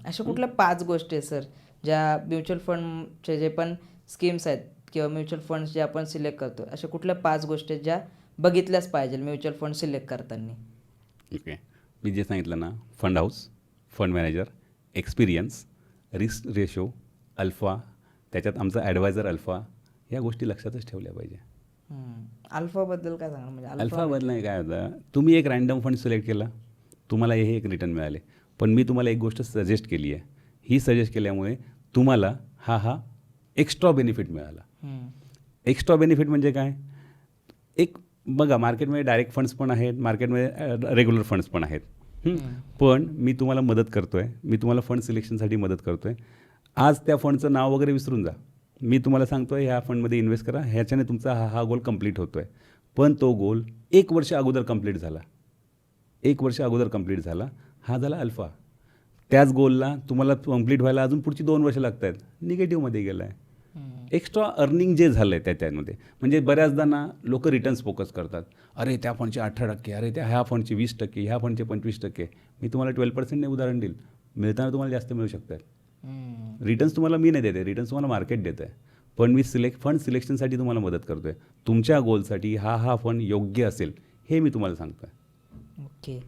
अशा कुठल्या 5 गोष्टी आहेत सर ज्या म्युच्युअल फंडचे जे पण स्कीम्स आहेत किंवा म्युच्युअल फंड्स जे आपण सिलेक्ट करतो, अशा कुठल्या 5 गोष्टी आहेत ज्या बघितल्याच पाहिजे म्युच्युअल फंड सिलेक्ट करताना? ओके, मी जे सांगितलं ना, fund house, fund manager, experience, risk ratio, alpha, त्याच्यात आमचा ॲडवायझर अल्फा, या गोष्टी लक्षातच ठेवल्या पाहिजे. अल्फाबद्दल काय सांगा? म्हणजे अल्फाबद्दल काय होतं, तुम्ही एक रँडम फंड सिलेक्ट केला, तुम्हाला हे एक रिटर्न मिळाले, पण मी तुम्हाला एक गोष्ट सजेस्ट केली आहे, ही सजेस्ट केल्यामुळे तुम्हाला हा एक्स्ट्रा बेनिफिट मिळाला. एक्स्ट्रा बेनिफिट म्हणजे काय, एक बघा मार्केटमध्ये डायरेक्ट फंड्स पण आहेत, मार्केटमध्ये रेग्युलर फंड्स पण आहेत. पण मी तुम्हाला मदत करतो आहे, मी तुम्हाला फंड सिलेक्शनसाठी मदत करतो आहे. आज त्या फंडचं नाव वगैरे विसरून जा, मी तुम्हाला सांगतो आहे ह्या फंडमध्ये इन्व्हेस्ट करा, ह्याच्याने तुमचा हा गोल कंप्लीट होतो आहे. पण तो गोल 1 वर्ष अगोदर कंप्लीट झाला, 1 वर्ष अगोदर कंप्लीट झाला, हा झाला अल्फा. त्याच गोलला तुम्हाला कंप्लीट व्हायला अजून पुढची 2 वर्ष लागत आहेत, निगेटिव्हमध्ये गेला आहे. एक्स्ट्रा अर्निंग जे झालं आहे त्याच्यामध्ये, म्हणजे बऱ्याचदा ना लोक रिटर्न्स फोकस करतात, अरे त्या फंडचे 18%, अरे ह्या फंडचे 20%, ह्या फंडचे 25%. मी तुम्हाला 12% उदाहरण देईल, मिळताना तुम्हाला जास्त मिळू शकतात. रिटर्न्स तुम्हाला मी नाही देते, रिटर्न्स तुम्हाला मार्केट देतं आहे, पण मी फंड सिलेक्शनसाठी तुम्हाला मदत करतो आहे. तुमच्या गोलसाठी हा फंड योग्य असेल हे मी तुम्हाला सांगतो आहे. ओके.